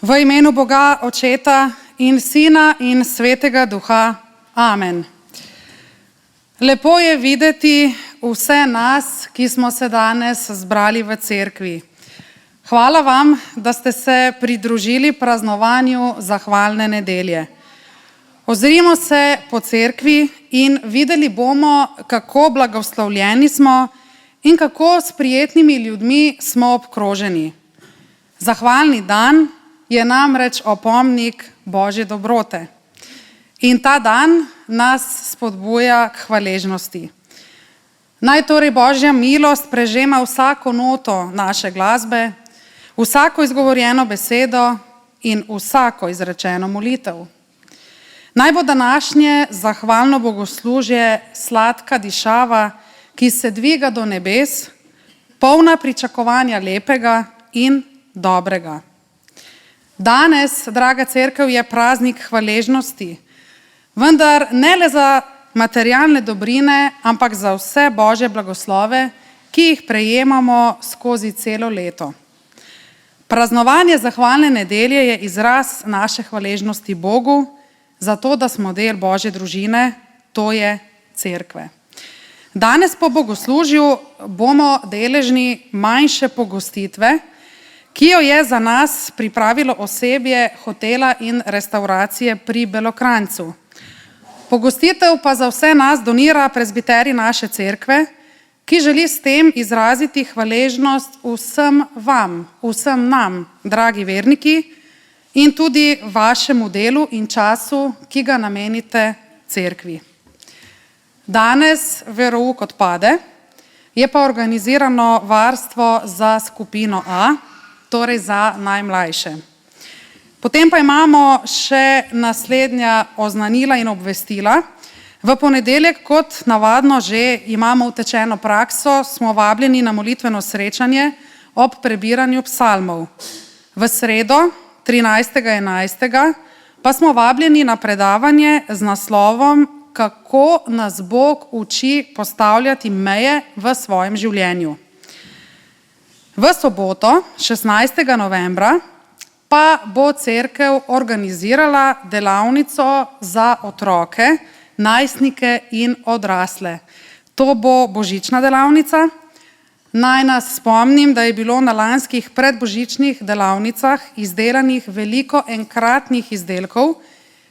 V imenu Boga, Očeta in Sina in Svetega Duha. Amen. Lepo je videti vse nas, ki smo se danes zbrali v cerkvi. Hvala vam, da ste se pridružili praznovanju zahvalne nedelje. Ozrimo se po cerkvi in videli bomo, kako blagoslovljeni smo in kako s prijetnimi ljudmi smo obkroženi. Zahvalni dan je namreč opomnik Božje dobrote. In ta dan nas spodbuja k hvaležnosti. Naj torej Božja milost prežema vsako noto naše glasbe, vsako izgovorjeno besedo in vsako izrečeno molitev. Naj bo današnje zahvalno bogoslužje sladka dišava, ki se dviga do nebes, polna pričakovanja lepega in dobrega. Danes, draga cerkev, je praznik hvaležnosti, vendar ne le za materialne dobrine, ampak za vse Božje blagoslove, ki jih prejemamo skozi celo leto. Praznovanje zahvalne nedelje je izraz naše hvaležnosti Bogu, zato da smo del Božje družine, to je cerkve. Danes po bogoslužju bomo deležni manjše pogostitve, ki jo je za nas pripravilo osebje hotela in restauracije pri Belokranjcu. Pogostitev pa za vse nas donira prezbiterij naše cerkve, ki želi s tem izraziti hvaležnost vsem vam, vsem nam, dragi verniki, in tudi vašemu delu in času, ki ga namenite cerkvi. Danes verouk odpade, je pa organizirano varstvo za skupino A, torej za najmlajše. Potem pa imamo še naslednja oznanila in obvestila. V ponedeljek, kot navadno že imamo utečeno prakso, smo vabljeni na molitveno srečanje ob prebiranju psalmov. V sredo, 13.11., pa smo vabljeni na predavanje z naslovom Kako nas Bog uči postavljati meje v svojem življenju. V soboto, 16. novembra, pa bo cerkev organizirala delavnico za otroke, najstnike in odrasle. To bo božična delavnica. Naj nas spomnim, da je bilo na lanskih predbožičnih delavnicah izdelanih veliko enkratnih izdelkov,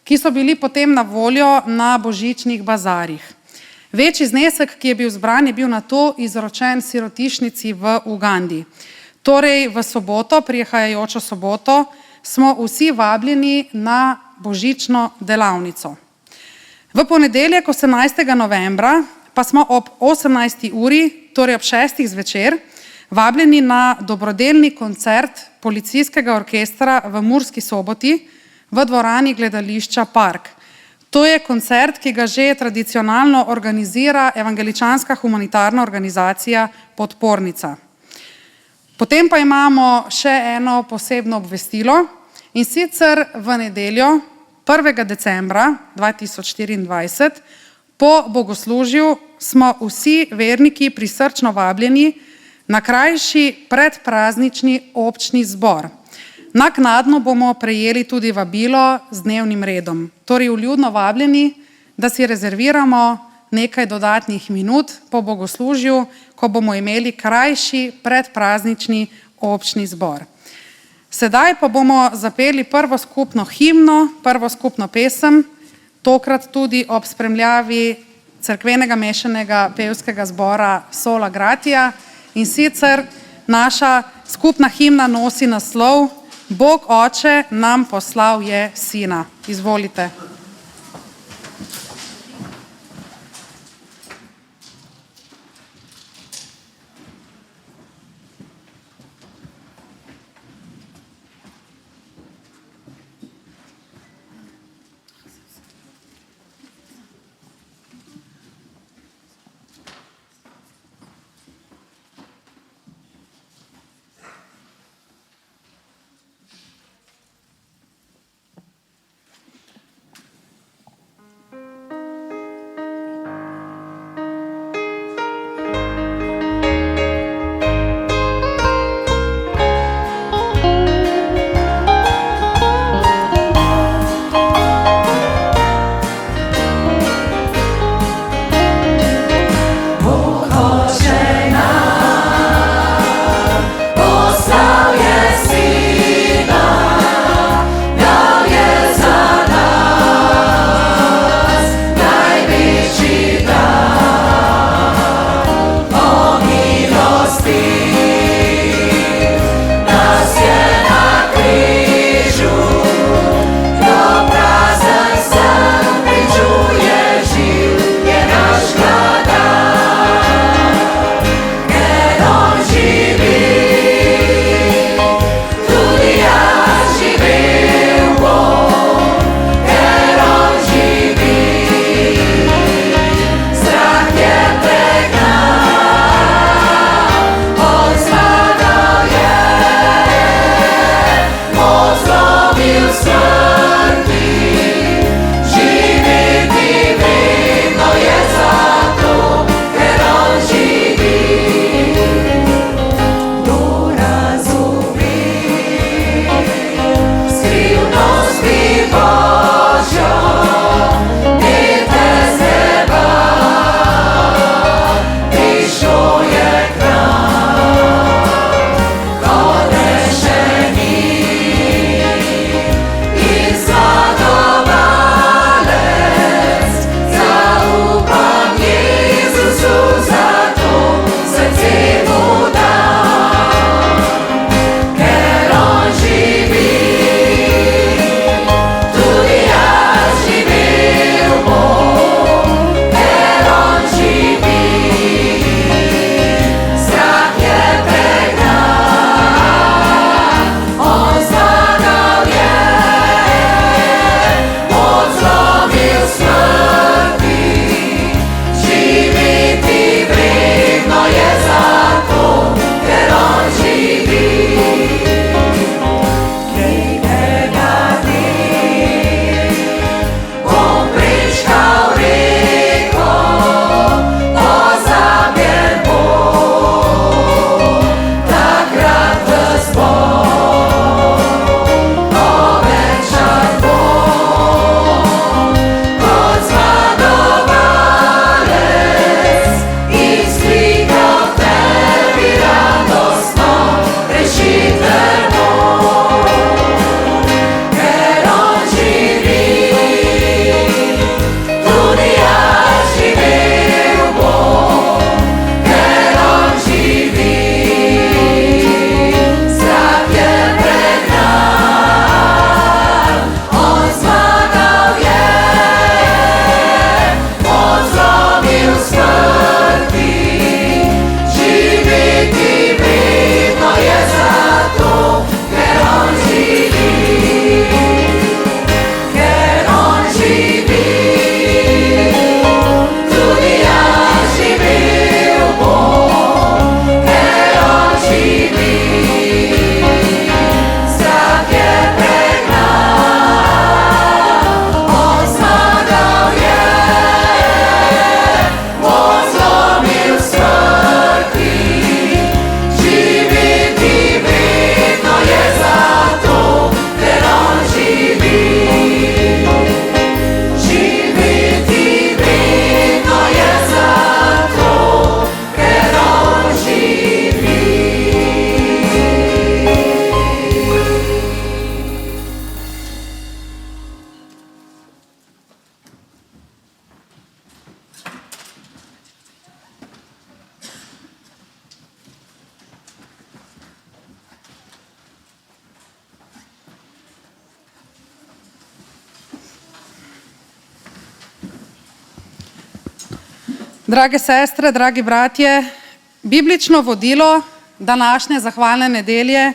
ki so bili potem na voljo na božičnih bazarjih. Večji znesek, ki je bil zbran, je bil nato izročen sirotišnici v Ugandi. Torej v soboto, prihajajočo soboto, smo vsi vabljeni na božično delavnico. V ponedeljek, 18. novembra, pa smo ob 18. uri, torej ob 6. zvečer, vabljeni na dobrodelni koncert policijskega orkestra v Murski Soboti v dvorani gledališča Park. To je koncert, ki ga že tradicionalno organizira evangeličanska humanitarna organizacija Podpornica. Potem pa imamo še eno posebno obvestilo, in sicer v nedeljo, 1. decembra 2024, po bogoslužju smo vsi verniki prisrčno vabljeni na krajši predpraznični občni zbor. Naknadno bomo prejeli tudi vabilo z dnevnim redom. Torej vljudno vabljeni, da si rezerviramo nekaj dodatnih minut po bogoslužju, ko bomo imeli krajši predpraznični občni zbor. Sedaj pa bomo zapeli prvo skupno himno, prvo skupno pesem, tokrat tudi ob spremljavi cerkvenega mešanega pevskega zbora Sola Gratia, in sicer naša skupna himna nosi naslov Bog Oče nam poslal je Sina. Izvolite. Drage sestre, dragi bratje, biblično vodilo današnje zahvalne nedelje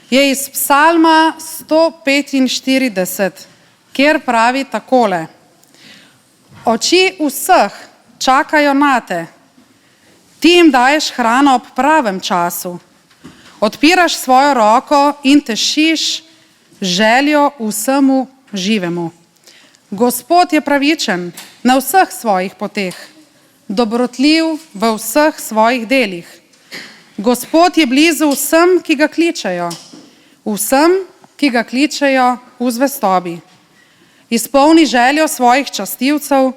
je iz Psalma 145, kjer pravi takole: Oči vseh čakajo nate, ti jim daješ hrano ob pravem času, odpiraš svojo roko in tešiš željo vsemu živemu. Gospod je pravičen na vseh svojih poteh, dobrotljiv v vseh svojih delih. Gospod je blizu vsem, ki ga kličejo, vsem, ki ga kličejo v zvestobi. Izpolni željo svojih častilcev,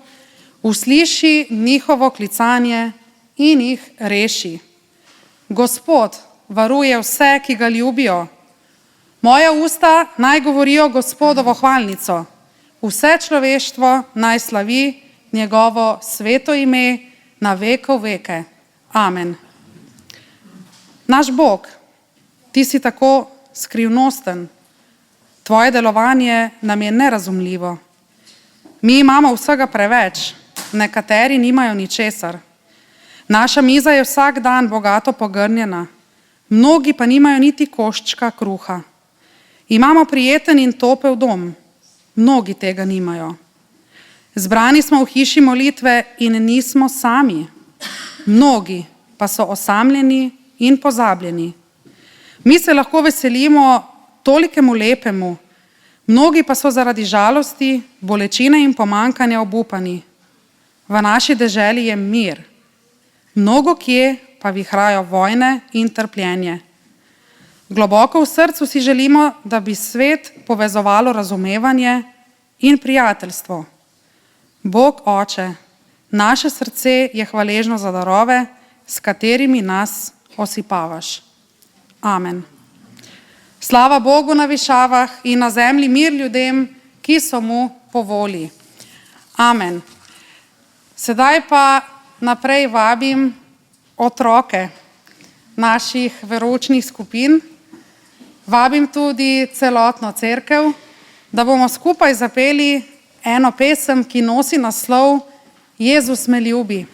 usliši njihovo klicanje in jih reši. Gospod varuje vse, ki ga ljubijo. Moja usta naj govorijo Gospodovo hvalnico, vse človeštvo naj slavi njegovo sveto ime na vekov veke. Amen. Naš Bog, ti si tako skrivnosten, tvoje delovanje nam je nerazumljivo. Mi imamo vsega preveč, nekateri nimajo ničesar. Naša miza je vsak dan bogato pogrnjena, mnogi pa nimajo niti koščka kruha. Imamo prijeten in topel dom, mnogi tega nimajo. Zbrani smo v hiši molitve in nismo sami, mnogi pa so osamljeni in pozabljeni. Mi se lahko veselimo tolikemu lepemu, mnogi pa so zaradi žalosti, bolečine in pomankanja obupani. V naši deželi je mir, mnogo kje pa vihrajo vojne in trpljenje. Globoko v srcu si želimo, da bi svet povezovalo razumevanje in prijateljstvo. Bog Oče, naše srce je hvaležno za darove, s katerimi nas osipavaš. Amen. Slava Bogu na višavah in na zemlji mir ljudem, ki so mu po volji. Amen. Sedaj pa naprej vabim otroke naših veroučnih skupin. Vabim tudi celotno cerkev, da bomo skupaj zapeli eno pesem, ki nosi naslov Jezus me ljubi.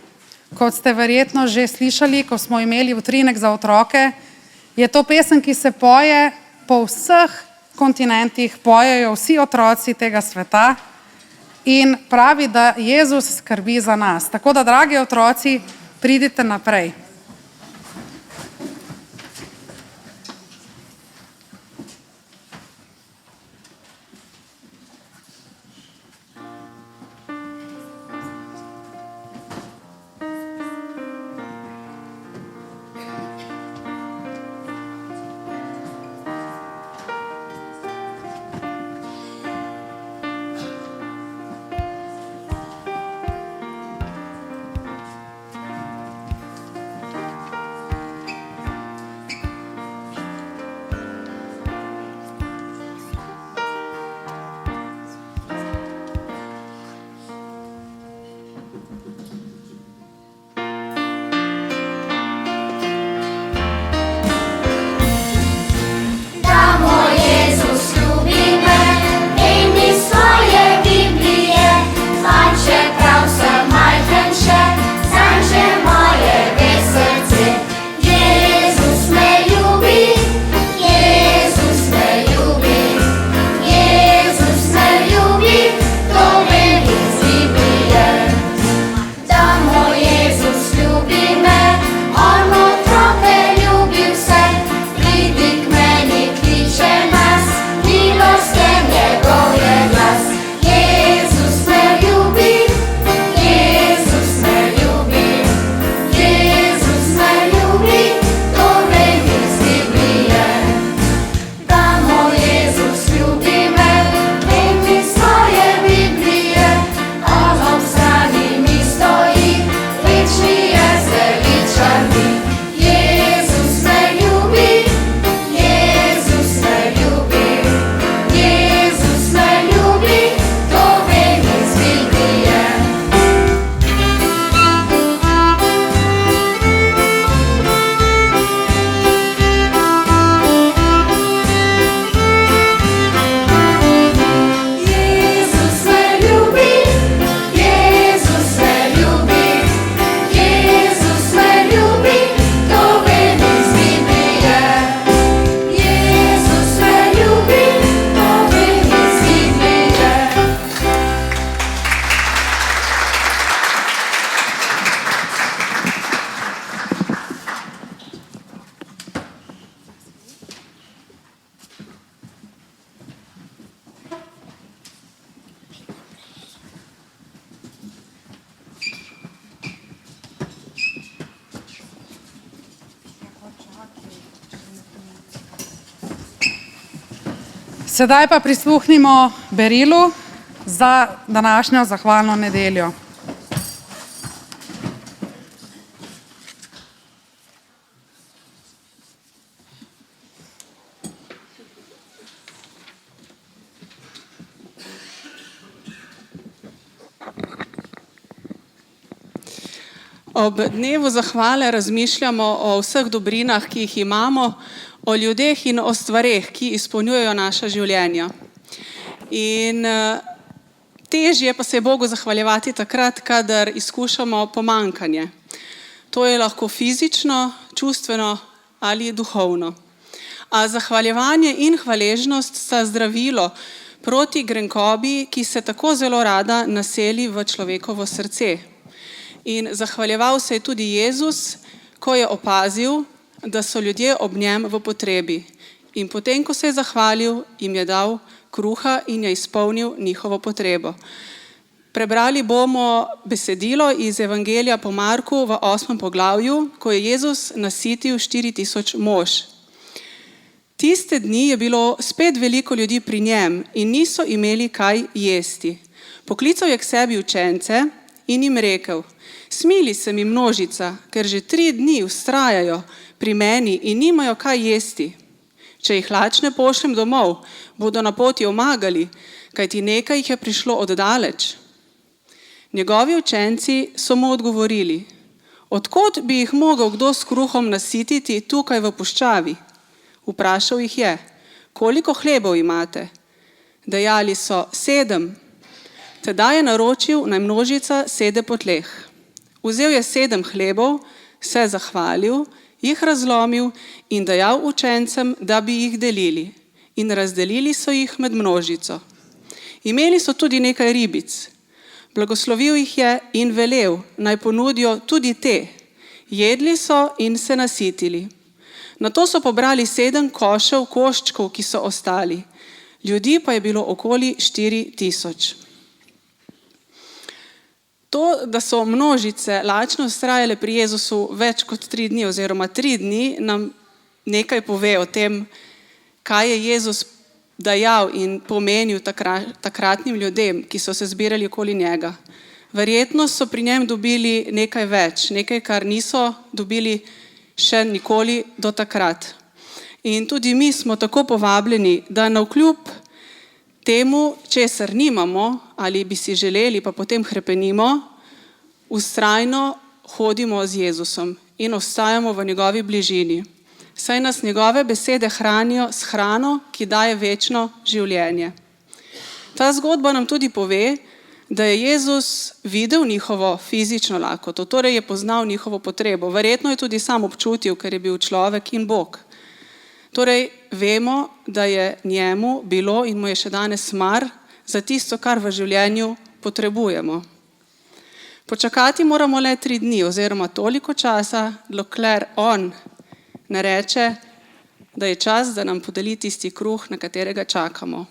Kot ste verjetno že slišali, ko smo imeli utrinek za otroke, je to pesem, ki se poje po vseh kontinentih, pojejo vsi otroci tega sveta in pravi, da Jezus skrbi za nas. Tako da, dragi otroci, pridite naprej. Sedaj pa prisluhnimo berilu za današnjo zahvalno nedeljo. Ob dnevu zahvale razmišljamo o vseh dobrinah, ki jih imamo, o ljudeh in o stvareh, ki izpolnjujejo naša življenja. In težje pa se je Bogu zahvaljevati takrat, kadar izkušamo pomanjkanje. To je lahko fizično, čustveno ali duhovno. A zahvaljevanje in hvaležnost sta zdravilo proti grenkobi, ki se tako zelo rada naseli v človekovo srce. In zahvaljeval se je tudi Jezus, ko je opazil, da so ljudje ob njem v potrebi. In potem, ko se je zahvalil, jim je dal kruha in je izpolnil njihovo potrebo. Prebrali bomo besedilo iz Evangelija po Marku v 8. poglavju, ko je Jezus nasitil 4000 mož. Tiste dni je bilo spet veliko ljudi pri njem in niso imeli kaj jesti. Poklical je k sebi učence in jim rekel: smili se mi množica, ker že 3 dni vztrajajo pri meni in nimajo kaj jesti. Če jih lačne pošljem domov, bodo na poti omagali, kajti nekaj jih je prišlo od daleč. Njegovi učenci so mu odgovorili: od kod bi jih mogel kdo s kruhom nasititi tukaj v puščavi? Vprašal jih je: koliko hlebov imate? Dejali so: 7. Tedaj je naročil, naj množica sede po tleh. Vzel je 7 hlebov, se zahvalil, jih razlomil in dajal učencem, da bi jih delili. In razdelili so jih med množico. Imeli so tudi nekaj ribic. Blagoslovil jih je in velel, naj ponudijo tudi te. Jedli so in se nasitili. Nato so pobrali 7 košev koščkov, ki so ostali. Ljudi pa je bilo okoli 4000. To, da so množice lačno vztrajale pri Jezusu več kot 3 dni oziroma 3 dni, nam nekaj pove o tem, kaj je Jezus dajal in pomenil takratnim ljudem, ki so se zbirali okoli njega. Verjetno so pri njem dobili nekaj več, nekaj, kar niso dobili še nikoli do takrat. In tudi mi smo tako povabljeni, da navkljub temu, česar nimamo ali bi si želeli, pa potem hrepenimo, vztrajno hodimo z Jezusom in ostajamo v njegovi bližini. Saj nas njegove besede hranijo s hrano, ki daje večno življenje. Ta zgodba nam tudi pove, da je Jezus videl njihovo fizično lakoto, torej je poznal njihovo potrebo. Verjetno je tudi sam občutil, ker je bil človek in Bog. Torej vemo, da je njemu bilo in mu je še danes mar za tisto, kar v življenju potrebujemo. Počakati moramo le 3 dni oziroma toliko časa, dokler on ne reče, da je čas, da nam podeli tisti kruh, na katerega čakamo.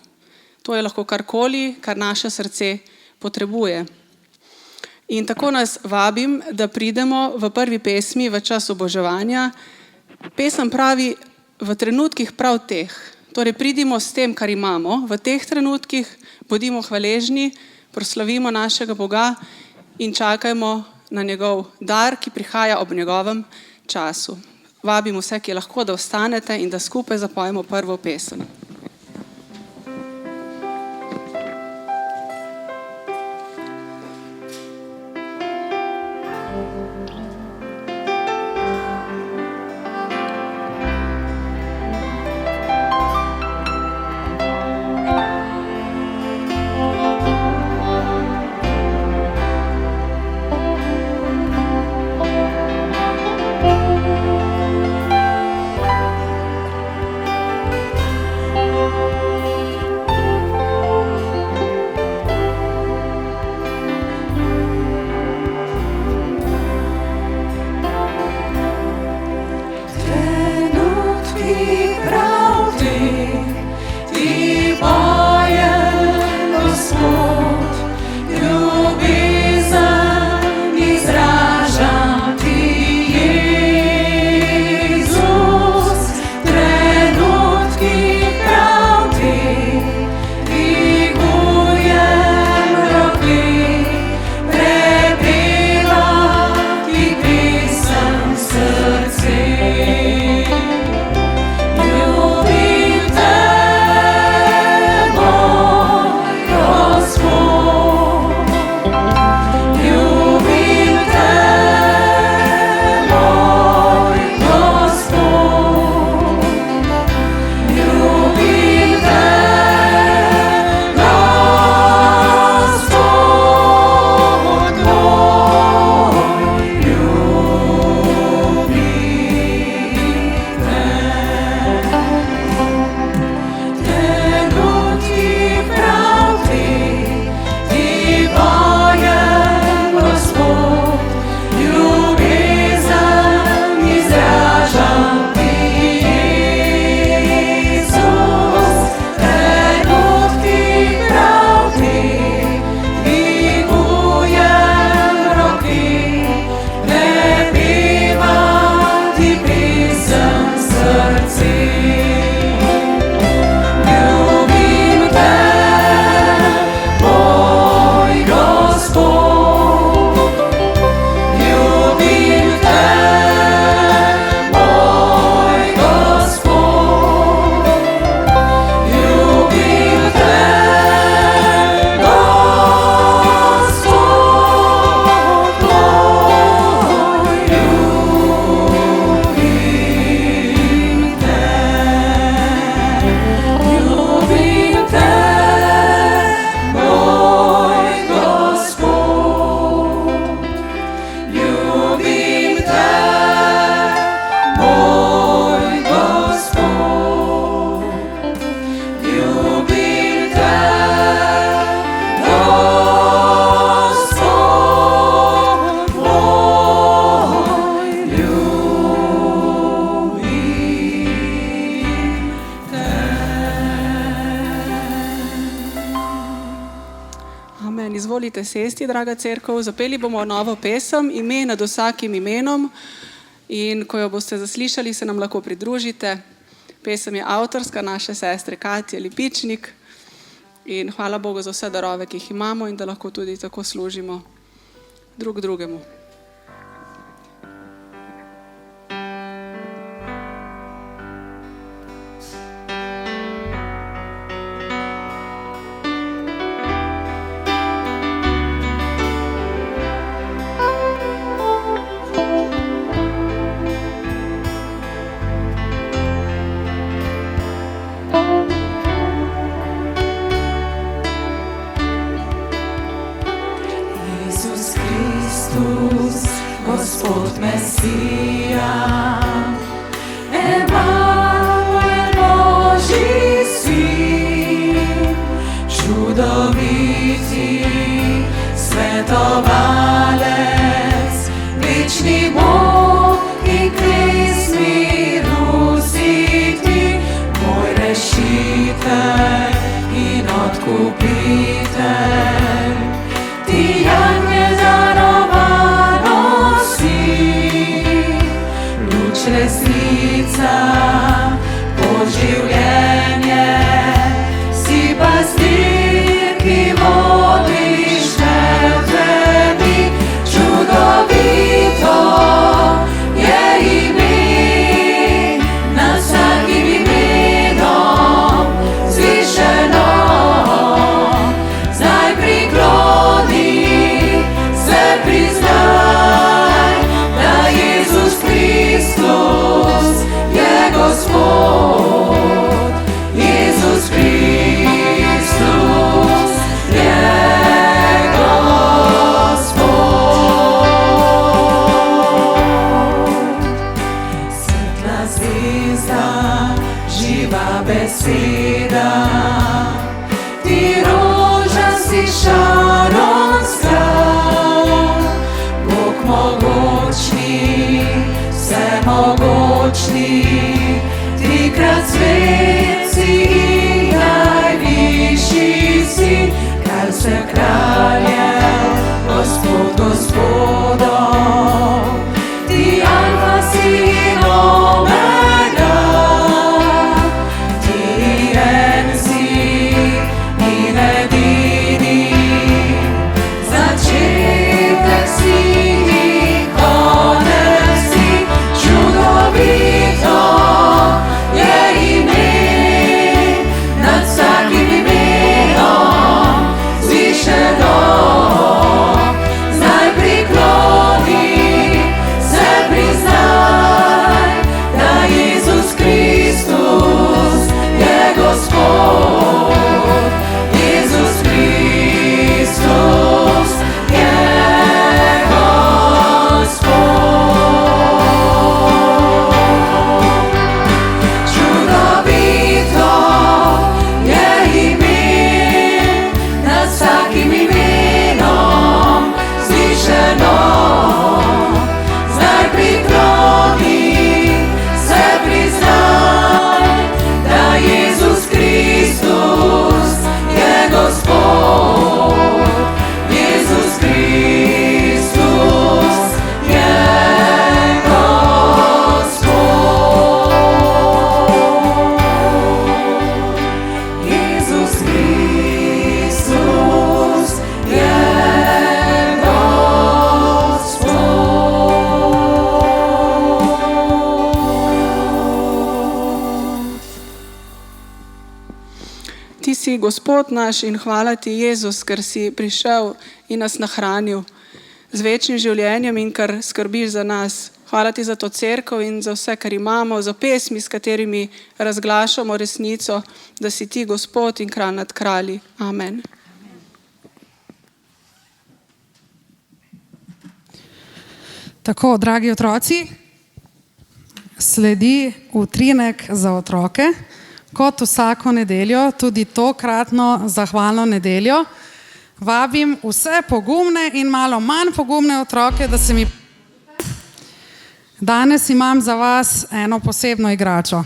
To je lahko karkoli, kar naše srce potrebuje. In tako nas vabim, da pridemo v prvi pesmi v čas oboževanja. Pesem pravi: v trenutkih prav teh. Torej pridimo s tem, kar imamo. V teh trenutkih bodimo hvaležni, proslavimo našega Boga in čakajmo na njegov dar, ki prihaja ob njegovem času. Vabim vse, ki lahko, da ostanete in da skupaj zapojemo prvo pesem. izvolite sesti, draga cerkev. Zapeli bomo novo pesem, Ime nad vsakim imenom. In ko jo boste zaslišali, se nam lahko pridružite. Pesem je avtorska naše sestre Katje Lipičnik. In hvala Bogu za vse darove, ki jih imamo in da lahko tudi tako služimo drug drugemu. Gospod Mesija, Emanuel, Božji sin, čudoviti svetovalec, večni Bog in Krist miru si ti, moj rešitelj in odkupitelj, ti angel resnica, poživljenje, si pastir, ki vodiš mrtvemi, čudovito je ime, nad vsakim imenom zvišeno, zdaj prikloni, se priznaj, da Jezus Kristus je Gospod, Jezus Kristus je Gospod. Svetla zvezda, živa beseda, ti roža si šaronska, Bog mogočni, vsemogočni, trikrat svet si in najvišji si, kralj vseh kraljev, Gospod gospodov, ti Alfa si in Omega, ti en si in edini, začetek si in konec si, čudovito je ime, nad vsakim imenom zvišeno, zdaj prikloni, se priznaj, da Jezus Kristus je Gospod, Jezus Kristus je čudovito je ime, nad vsakim imenom zvišeno, zdaj prikloni, se priznaj, da Jezus Kristus je Gospod, Jezus Kristus je Jezus Kristus je Gospod. Ti si Gospod naš in hvala ti, Jezus, ker si prišel in nas nahranil z večnim življenjem in ker skrbiš za nas. Hvala ti za to cerkev in za vse, kar imamo, za pesmi, s katerimi razglašamo resnico, da si ti Gospod in kralj nad kralji. Amen. Tako, dragi otroci, sledi utrinek za otroke. Kot vsako nedeljo, tudi tokratno zahvalno nedeljo, vabim vse pogumne in malo manj pogumne otroke, da se mi... Danes imam za vas eno posebno igračo.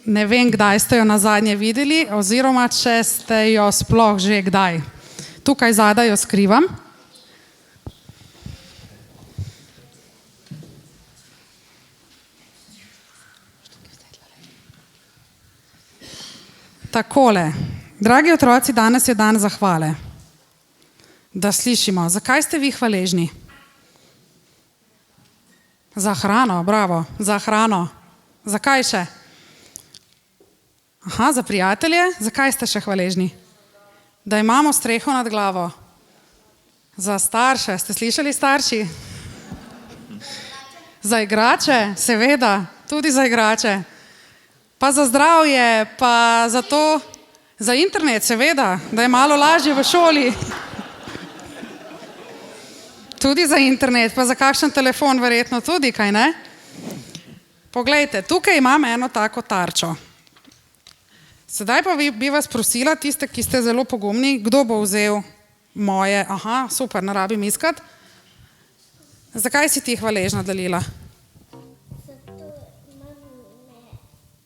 Ne vem, kdaj ste jo nazadnje videli, oziroma če ste jo sploh že kdaj. Tukaj zadaj jo skrivam. Takole, dragi otroci, danes je dan zahvale. Da slišimo, zakaj ste vi hvaležni? Za hrano, bravo, za hrano. Zakaj še? Aha, za prijatelje, zakaj ste še hvaležni? Da imamo streho nad glavo. Za starše, ste slišali starši? Za igrače, seveda, tudi za igrače. Pa za zdravje, pa za to, za internet, seveda, da je malo lažje v šoli. Tudi za internet, pa za kakšen telefon verjetno tudi, kaj ne? Poglejte, tukaj imam eno tako tarčo. Sedaj pa bi vas prosila, tiste, ki ste zelo pogumni, kdo bo vzel moje, aha, super, ne rabim iskat. Zakaj si ti hvaležna, Dalila?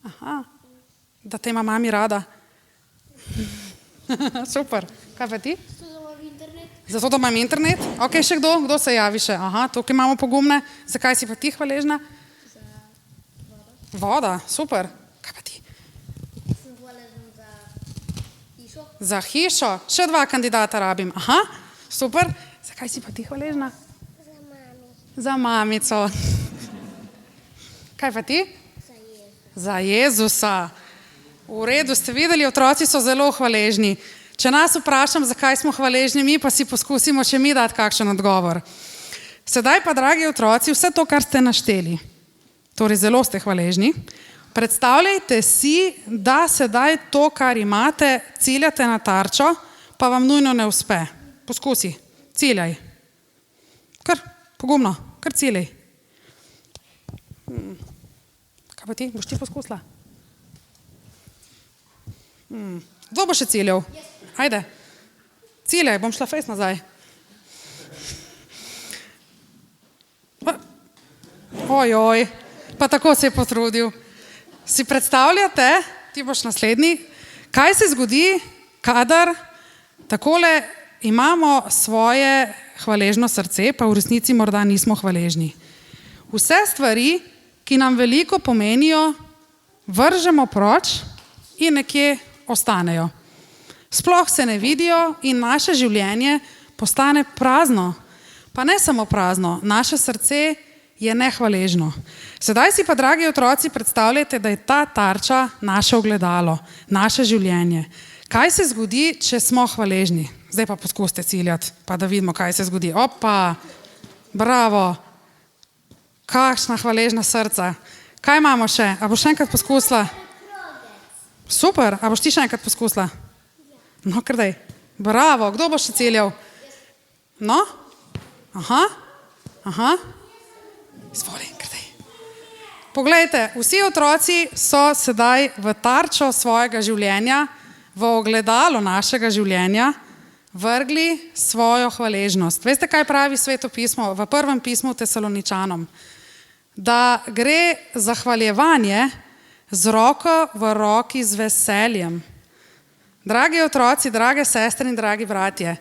Aha, da te ima mami rada. Super, kaj pa ti? Zato, da imam internet? Ok, še kdo? Kdo se javi še? Aha, tukaj imamo pogumne. Zakaj si pa ti hvaležna? Voda, super. Kaj pa ti? Za hišo. Še 2 kandidata rabim. Aha, super. Zakaj si pa ti hvaležna? Za mamico. Kaj pa ti? Za Jezusa. V redu, ste videli, otroci so zelo hvaležni. Če nas vprašam, zakaj smo hvaležni, mi pa si poskusimo še mi dati kakšen odgovor. Sedaj pa, dragi otroci, vse to, kar ste našteli, torej zelo ste hvaležni, predstavljajte si, da sedaj to, kar imate, ciljate na tarčo, pa vam nujno ne uspe. Poskusi, ciljaj. Kar pogumno, kar ciljaj. Kaj pa ti, boš ti poskusila? Kdo bo še ciljal? Ajde, ciljaj, bom šla fejst nazaj. Ojoj, pa tako se je potrudil. Si predstavljate, ti boš naslednji, kaj se zgodi, kadar takole imamo svoje hvaležno srce, pa v resnici morda nismo hvaležni. Vse stvari, ki nam veliko pomenijo, vržemo proč in nekje ostanejo. Sploh se ne vidijo in naše življenje postane prazno. Pa ne samo prazno, naše srce je nehvaležno. Sedaj si pa, dragi otroci, predstavljajte, da je ta tarča naše ogledalo, naše življenje. Kaj se zgodi, če smo hvaležni? Zdaj pa poskusite ciljati, pa da vidimo, kaj se zgodi. Opa, bravo, kakšna hvaležna srca. Kaj imamo še? A boš še enkrat poskusila? Super, a boš ti še enkrat poskusila? No, kar daj. Bravo, kdo bo še ciljal? No? Aha, aha. Izvoli, kar daj. Poglejte, vsi otroci so sedaj v tarčo svojega življenja, v ogledalo našega življenja, vrgli svojo hvaležnost. Veste, kaj pravi Sveto pismo v 1. pismu Tesaloničanom? Da gre zahvaljevanje z roko v roki z veseljem. Dragi otroci, drage sestre in dragi bratje,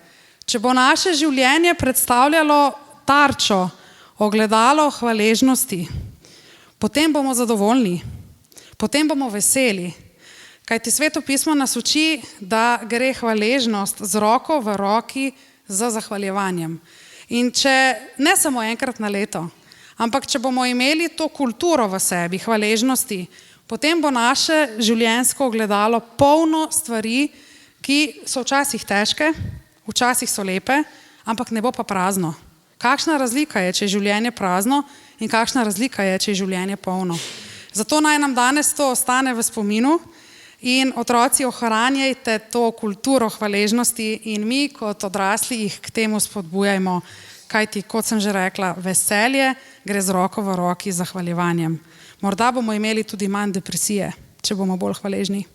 če bo naše življenje predstavljalo tarčo, ogledalo hvaležnosti, potem bomo zadovoljni, potem bomo veseli. Kajti Sveto pismo nas uči, da gre hvaležnost z roko v roki z zahvaljevanjem. In če ne samo enkrat na leto, ampak če bomo imeli to kulturo v sebi, hvaležnosti, potem bo naše življenjsko ogledalo polno stvari, ki so včasih težke, včasih so lepe, ampak ne bo pa prazno. Kakšna razlika je, če je življenje prazno in kakšna razlika je, če je življenje polno. Zato naj nam danes to ostane v spominu in otroci ohranjajte to kulturo hvaležnosti in mi kot odrasli jih k temu spodbujajmo, kajti, kot sem že rekla, veselje gre z roko v roki z zahvaljevanjem. Morda bomo imeli tudi manj depresije, če bomo bolj hvaležni.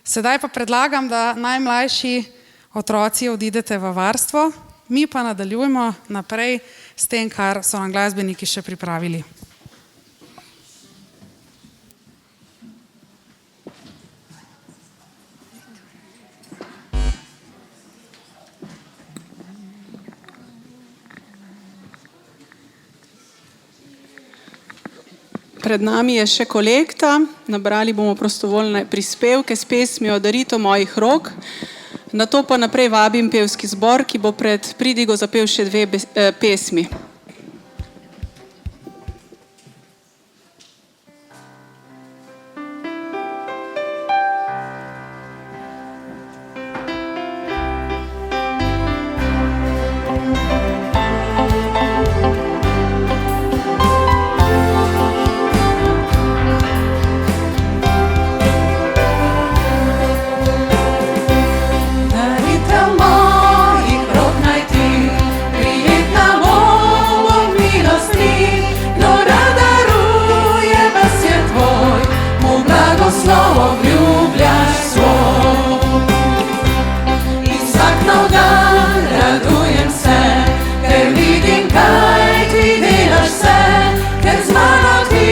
Sedaj pa predlagam, da najmlajši otroci odidete v varstvo, mi pa nadaljujemo naprej s tem, kar so nam glasbeniki še pripravili. Pred nami je še kolekta. Nabrali bomo prostovoljne prispevke s pesmijo Daritev mojih rok. Nato pa naprej vabim pevski zbor, ki bo pred pridigo zapel še 2 pesmi. Daritev mojih rok naj ti, prijetna bo Bog milosti, kdo rad daruje, ves je tvoj, mu blagoslov obljubljaš svoj. In vsak nov dan radujem se, ker vidim, kaj ti delaš vse, ker z mano ti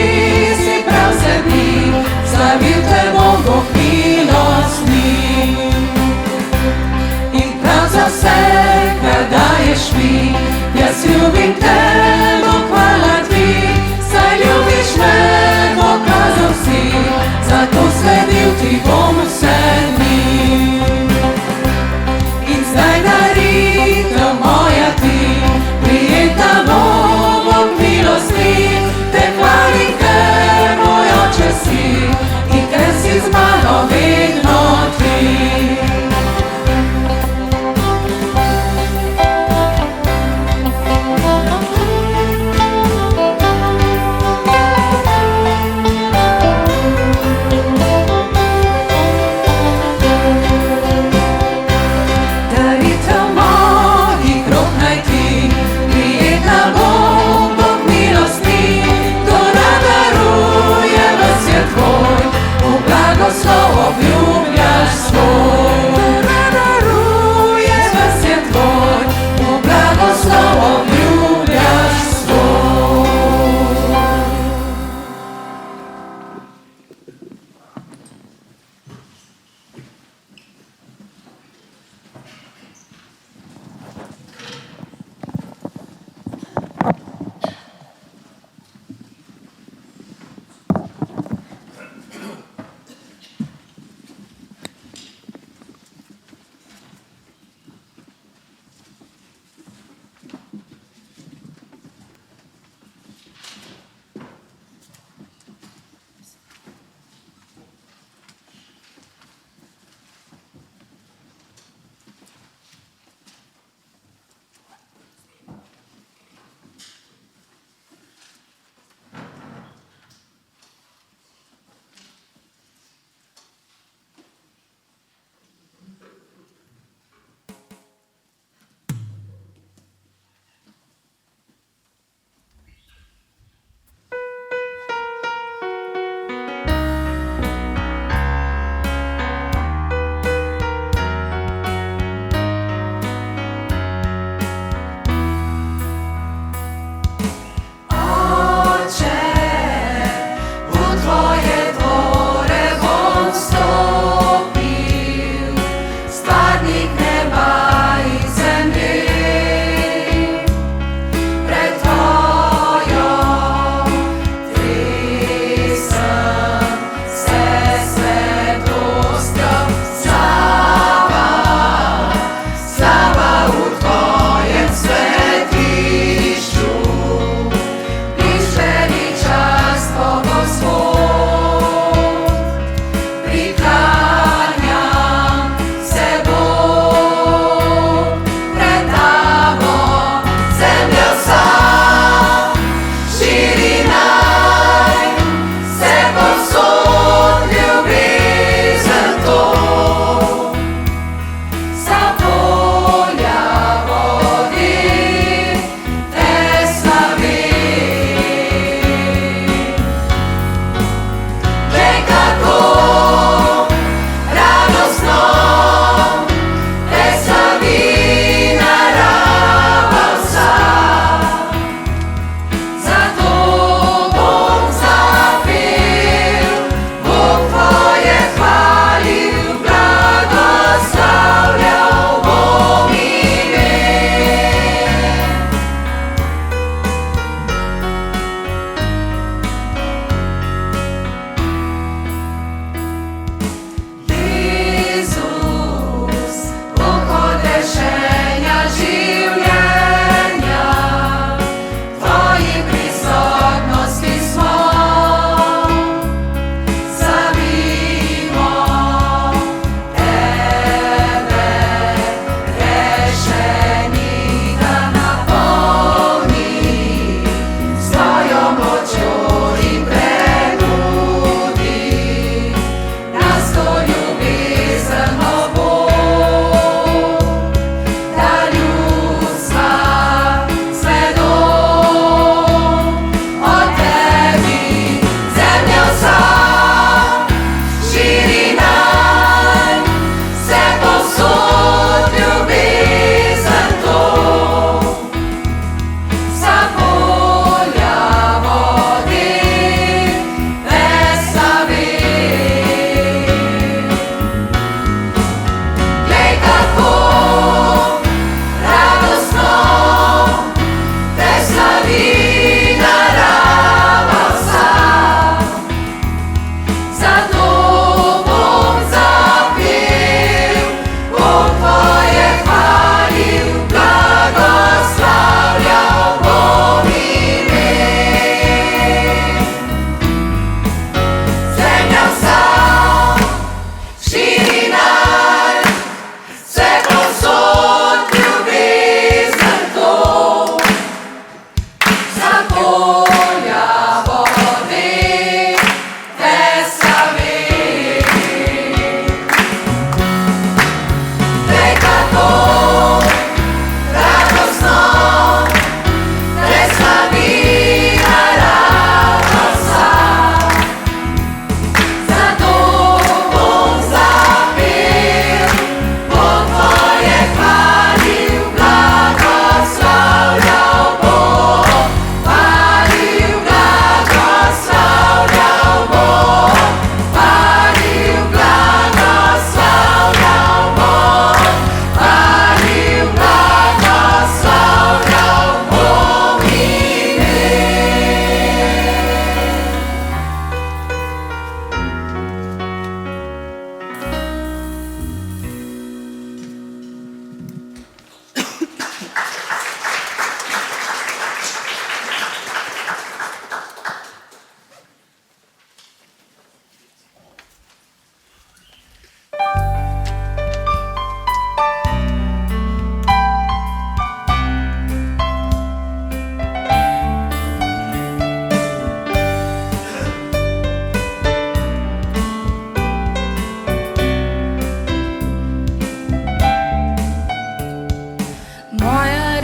si prav vse dni, slavil te bom Bog milostni. Za vse, kar daješ mi, jaz ljubim te, Bog hvala ti, saj ljubiš me, pokazal si, zato sledil ti bom vse dni. In zdaj daritev moja ti, prijetna bo Bog milosti, te hvalim, ker moj oče si, in ker si z mano vedno ti.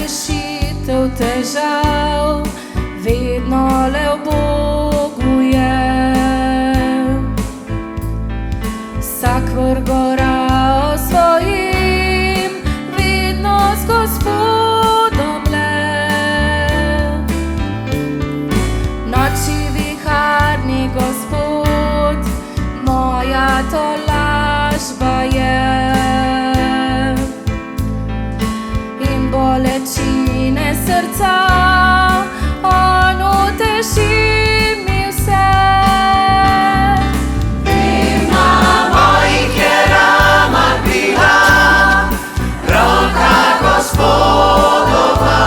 rešitev težav vedno le v Bogu je. Vsak vrh gora osvojim, vedno z Gospodom le. Noči viharni Gospod, moja tolažba je. In bolečine srca, on uteši mi vse. Vem, na mojih je rama bila, roka Gospodova.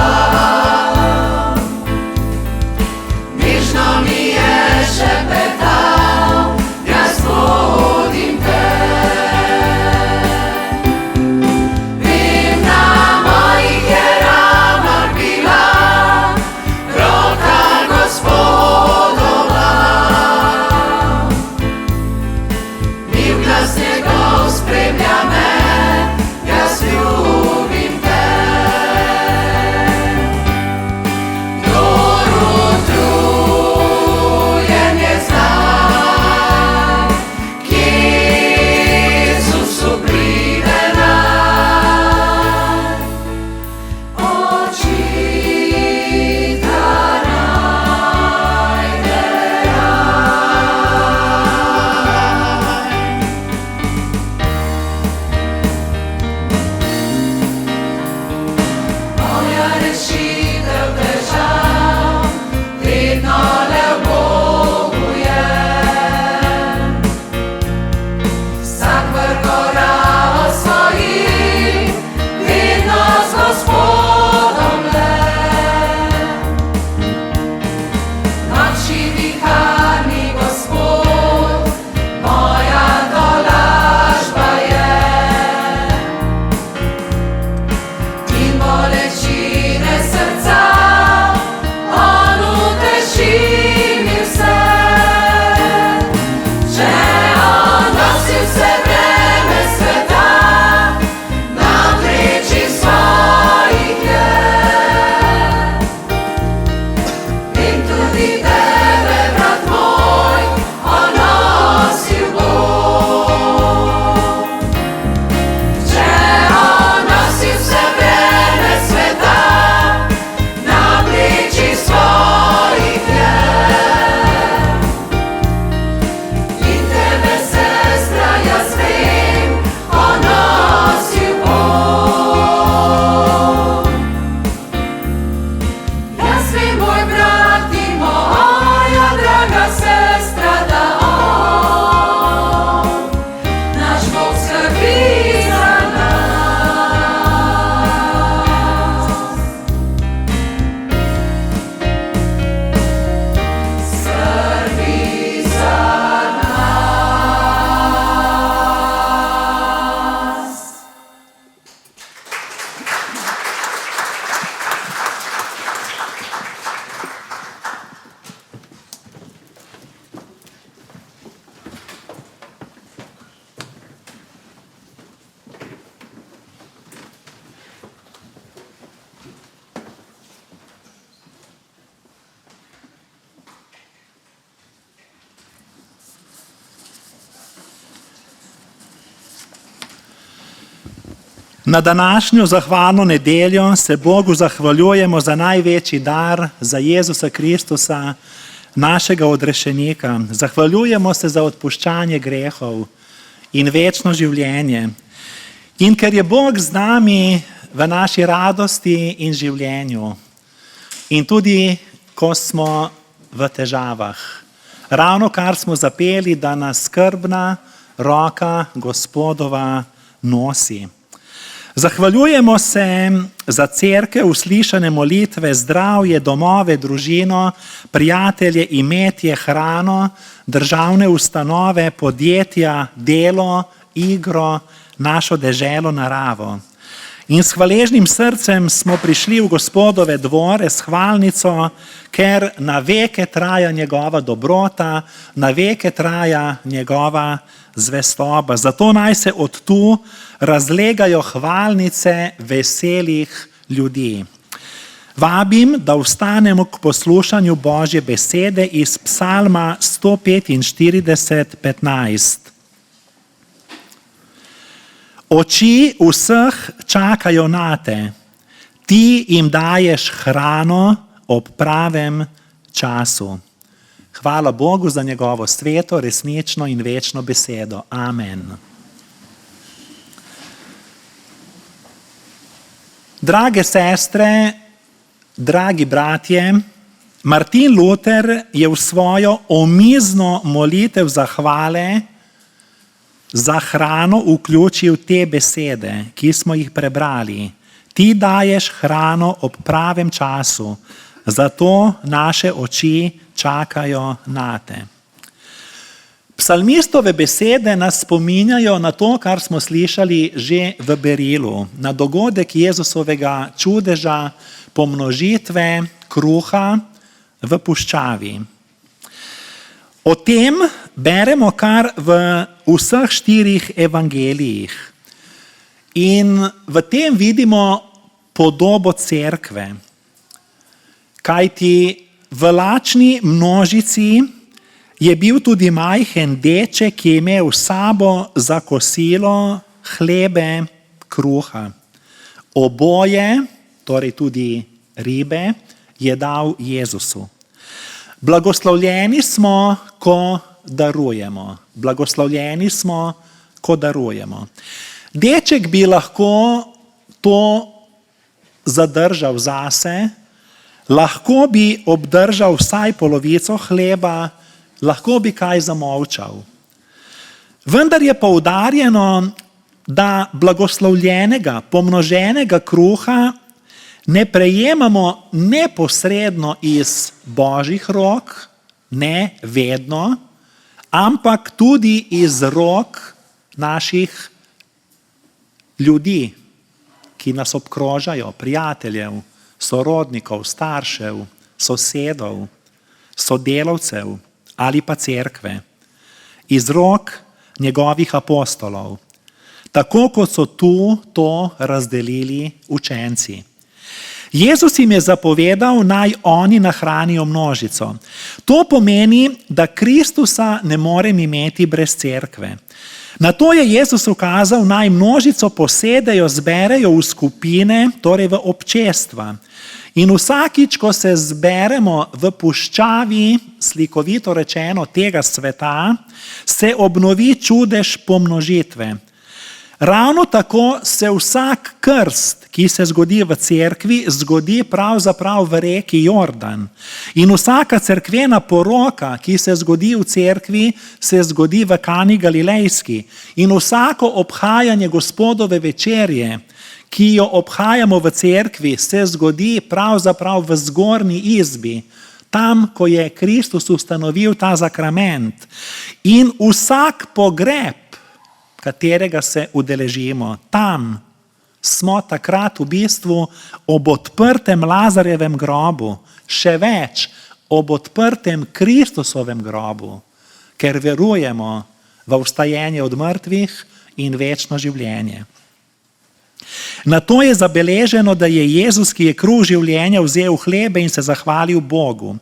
Nežno mi je šepetal, jaz vodim te. Vem, na mojih je rama bila, roka Gospodova. Mil glas njegov spremlja me, jaz ljubim te. Kdor utrujen je znaj, k Jezusu pride naj. Očita najde raj. Moja rešitev težav vedno le v Bogu je. Vsak vrh gora osvojim, vedno z Gospodom le. Noči viharni Gospod, moja tolažba je. In bolečine srca, on uteši mi vse. Če on nosi vse breme sveta, na plečih svojih je. In tudi tebe, brat moj, on nosil bo. Če on nosi vse breme sveta, na plečih svojih je. In tebe, sestra, jaz vem, on nosil bo. Jaz vem, moj brat in moja draga sestra, da on, naš Bog, skrbi za nas. Skrbi za nas. Na današnjo zahvalno nedeljo se Bogu zahvaljujemo za največji dar, za Jezusa Kristusa, našega odrešenika. Zahvaljujemo se za odpuščanje grehov in večno življenje. In ker je Bog z nami v naši radosti in življenju, in tudi ko smo v težavah. Ravno kar smo zapeli, da nas skrbna roka Gospodova nosi. Zahvaljujemo se za cerkev, uslišane molitve, zdravje, domove, družino, prijatelje, imetje, hrano, državne ustanove, podjetja, delo, igro, našo deželo, naravo. In s hvaležnim srcem smo prišli v Gospodove dvore s hvalnico, ker na veke traja njegova dobrota, na veke traja njegova zvestoba. Zato naj se od tu razlegajo hvalnice veselih ljudi. Vabim, da vstanemo k poslušanju Božje besede iz Psalma 145:15. Oči vseh čakajo nate, ti jim daješ hrano ob pravem času. Hvala Bogu za njegovo sveto, resnično in večno besedo. Amen. Drage sestre, dragi bratje, Martin Luther je v svojo omizno molitev zahvale za hrano vključil te besede, ki smo jih prebrali. Ti daješ hrano ob pravem času, zato naše oči čakajo nate. Psalmistove besede nas spominjajo na to, kar smo slišali že v berilu, na dogodek Jezusovega čudeža pomnožitve kruha v puščavi. O tem beremo kar v vseh 4 evangelijih. In v tem vidimo podobo cerkve. Kajti v lačni množici je bil tudi majhen deček, ki je imel s sabo za kosilo hlebe, kruha. Oboje, torej tudi ribe, je dal Jezusu. Blagoslovljeni smo, ko darujemo. Blagoslovljeni smo, ko darujemo. Deček bi lahko to zadržal zase, lahko bi obdržal vsaj polovico hleba, lahko bi kaj zamolčal. Vendar je poudarjeno, da blagoslovljenega, pomnoženega kruha ne prejemamo neposredno iz Božjih rok, ne vedno, ampak tudi iz rok naših ljudi, ki nas obkrožajo, prijateljev, sorodnikov, staršev, sosedov, sodelavcev ali pa cerkve, iz rok njegovih apostolov, tako kot so tu to razdelili učenci. Jezus jim je zapovedal, naj oni nahranijo množico. To pomeni, da Kristusa ne morem imeti brez cerkve. Na to je Jezus ukazal, naj množico posedejo, zberejo v skupine, torej v občestva. In vsakič, ko se zberemo v puščavi, slikovito rečeno, tega sveta, se obnovi čudež pomnožitve. Ravno tako se vsak krst, ki se zgodi v cerkvi, zgodi pravzaprav v reki Jordan. In vsaka cerkvena poroka, ki se zgodi v cerkvi, se zgodi v Kani Galilejski. In vsako obhajanje Gospodove večerje, ki jo obhajamo v cerkvi, se zgodi pravzaprav v zgornji izbi, tam, ko je Kristus ustanovil ta sakrament. In vsak pogreb, katerega se udeležimo, tam smo takrat v bistvu ob odprtem Lazarjevem grobu, še več, ob odprtem Kristusovem grobu, ker verujemo v vstajenje od mrtvih in večno življenje. Na to je zabeleženo, da je Jezus, ki je kruh življenja, vzel hlebe in se zahvalil Bogu.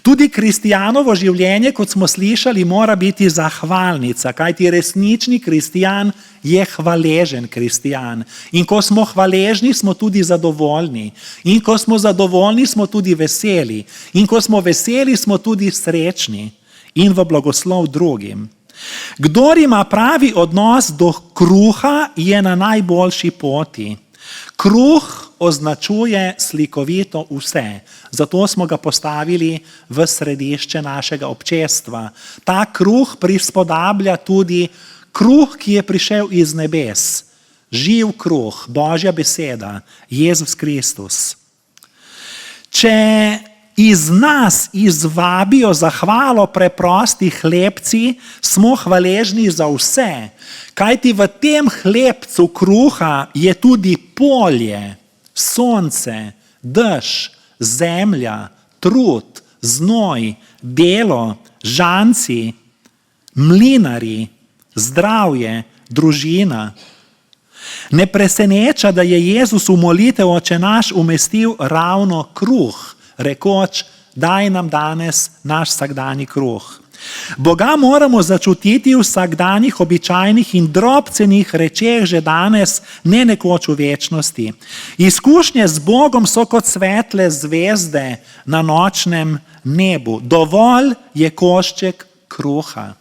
Tudi kristijanovo življenje, kot smo slišali, mora biti zahvalnica, kajti resnični kristijan je hvaležen kristijan. In ko smo hvaležni, smo tudi zadovoljni. In ko smo zadovoljni, smo tudi veseli. In ko smo veseli, smo tudi srečni in v blagoslov drugim. Kdor ima pravi odnos do kruha, je na najboljši poti. Kruh označuje slikovito vse, zato smo ga postavili v središče našega občestva. Ta kruh prispodablja tudi kruh, ki je prišel iz nebes. Živ kruh, Božja beseda, Jezus Kristus. Če iz nas izvabijo zahvalo preprosti hlebci, smo hvaležni za vse, kajti v tem hlebcu kruha je tudi polje, sonce, dež, zemlja, trud, znoj, delo, žanci, mlinari, zdravje, družina. Ne preseneča, da je Jezus v molitev Oče naš umestil ravno kruh, rekoč, daj nam danes naš vsakdanji kruh. Boga moramo začutiti v vsakdanjih, običajnih in drobcenih rečeh že danes, ne nekoč v večnosti. Izkušnje z Bogom so kot svetle zvezde na nočnem nebu. Dovolj je košček kruha.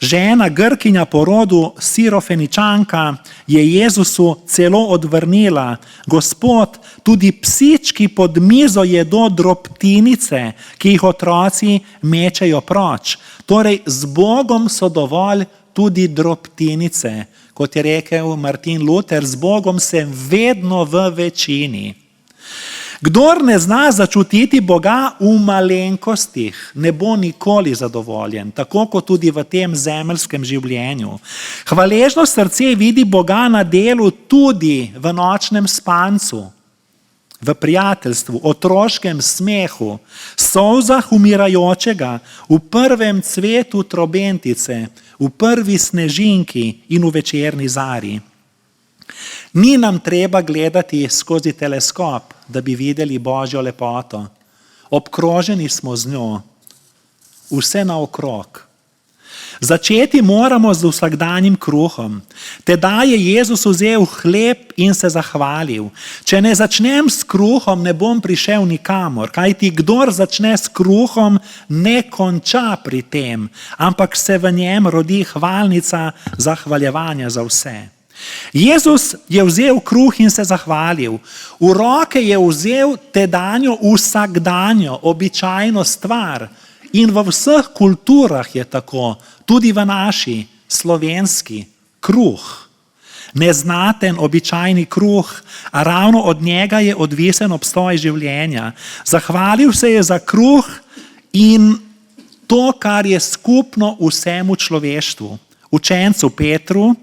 Žena, Grkinja po rodu Sirofeničanka, je Jezusu celo odvrnila: Gospod, tudi psički pod mizo jedo drobtinice, ki jih otroci mečejo proč. Torej, z Bogom so dovolj tudi drobtinice. Kot je rekel Martin Luther, z Bogom sem vedno v večini. Kdor ne zna začutiti Boga v malenkostih, ne bo nikoli zadovoljen, tako kot tudi v tem zemeljskem življenju. Hvaležno srce vidi Boga na delu tudi v nočnem spancu, v prijateljstvu, otroškem smehu, solzah umirajočega, v prvem cvetu trobentice, v prvi snežinki in v večerni zari. Ni nam treba gledati skozi teleskop, da bi videli Božjo lepoto. Obkroženi smo z njo, vse naokrog. Začeti moramo z vsakdanjim kruhom. Tedaj je Jezus vzel hleb in se zahvalil. Če ne začnem s kruhom, ne bom prišel nikamor, kajti kdor začne s kruhom, ne konča pri tem, ampak se v njem rodi hvalnica zahvaljevanja za vse. Jezus je vzel kruh in se zahvalil. V roke je vzel tedanjo vsakdanjo, običajno stvar. In v vseh kulturah je tako, tudi v naši, slovenski, kruh. Neznaten, običajni kruh, a ravno od njega je odvisen obstoj življenja. Zahvalil se je za kruh in to, kar je skupno vsemu človeštvu. Učencu Petru,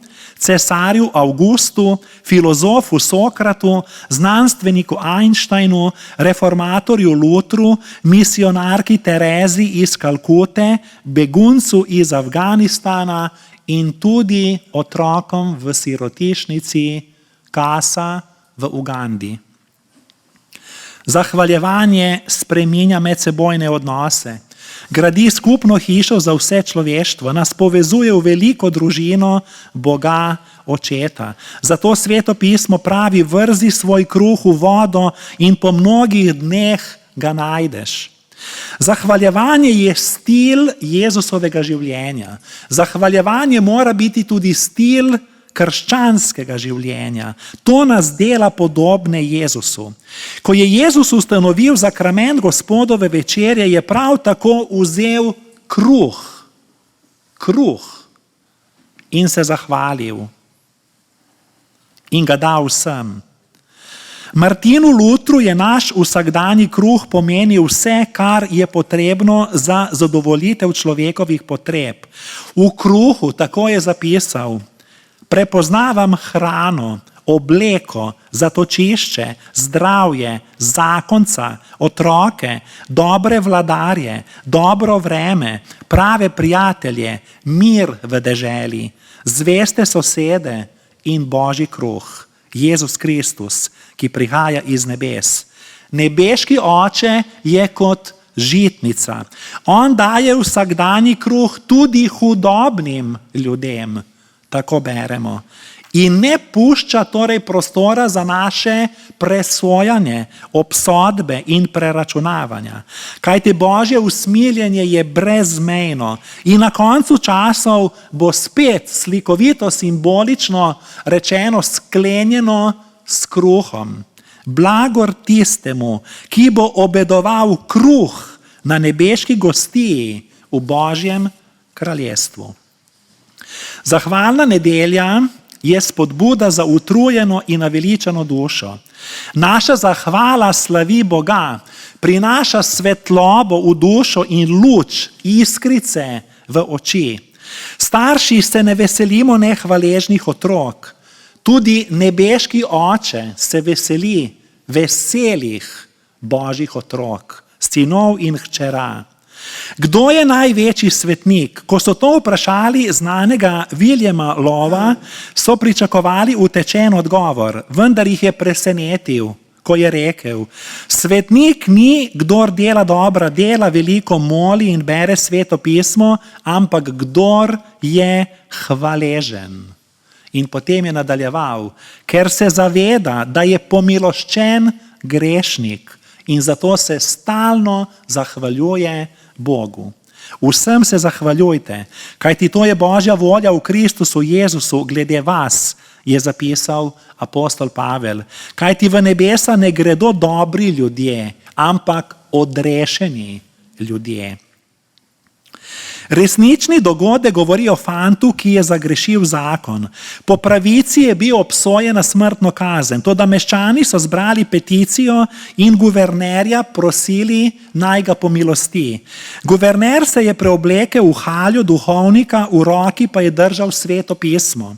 cesarju Avgustu, filozofu Sokratu, znanstveniku Einsteinu, reformatorju Lutru, misionarki Terezi iz Kalkute, beguncu iz Afganistana in tudi otrokom v sirotišnici Kasa v Ugandi. Zahvaljevanje spreminja medsebojne odnose. Gradi skupno hišo za vse človeštvo, nas povezuje v veliko družino Boga Očeta. Zato Sveto pismo pravi: vrzi svoj kruh v vodo in po mnogih dneh ga najdeš. Zahvaljevanje je stil Jezusovega življenja. Zahvaljevanje mora biti tudi stil krščanskega življenja. To nas dela podobne Jezusu. Ko je Jezus ustanovil sakrament Gospodove večerje, je prav tako vzel kruh in se zahvalil in ga dal vsem. Martinu Lutru je naš vsakdanji kruh pomenil vse, kar je potrebno za zadovoljitev človekovih potreb. V kruhu, tako je zapisal, prepoznavam hrano, obleko, zatočišče, zdravje, zakonca, otroke, dobre vladarje, dobro vreme, prave prijatelje, mir v deželi, zveste sosede in Božji kruh, Jezus Kristus, ki prihaja iz nebes. Nebeški Oče je kot žitnica. On daje vsakdanji kruh tudi hudobnim ljudem. Tako beremo. In ne pušča torej prostora za naše presojanje, obsodbe in preračunavanja. Kajti Božje usmiljenje je brezmejno in na koncu časov bo spet slikovito, simbolično rečeno sklenjeno s kruhom. Blagor tistemu, ki bo obedoval kruh na nebeški gostiji v Božjem kraljestvu. Zahvalna nedelja je spodbuda za utrujeno in naveličano dušo. Naša zahvala slavi Boga, prinaša svetlobo v dušo in luč, iskrice v oči. Starši se ne veselimo nehvaležnih otrok. Tudi nebeški Oče se veseli veselih Božjih otrok, sinov in hčera. Kdo je največji svetnik? Ko so to vprašali znanega Williama Lova, so pričakovali utečen odgovor, vendar jih je presenetil, ko je rekel: svetnik ni, kdor dela dobra dela, veliko moli in bere Sveto pismo, ampak kdor je hvaležen. In potem je nadaljeval: ker se zaveda, da je pomiloščen grešnik in zato se stalno zahvaljuje Bogu. Vsem se zahvaljujte, kajti to je Božja volja v Kristusu Jezusu glede vas, je zapisal apostol Pavel. Kajti v nebesa ne gredo dobri ljudje, ampak odrešeni ljudje. Resnični dogodek govori o fantu, ki je zagrešil zakon. Po pravici je bil obsojen na smrtno kazen, toda meščani so zbrali peticijo in guvernerja prosili, naj ga pomilosti. Guverner se je preoblekel v haljo duhovnika, v roki pa je držal Sveto pismo.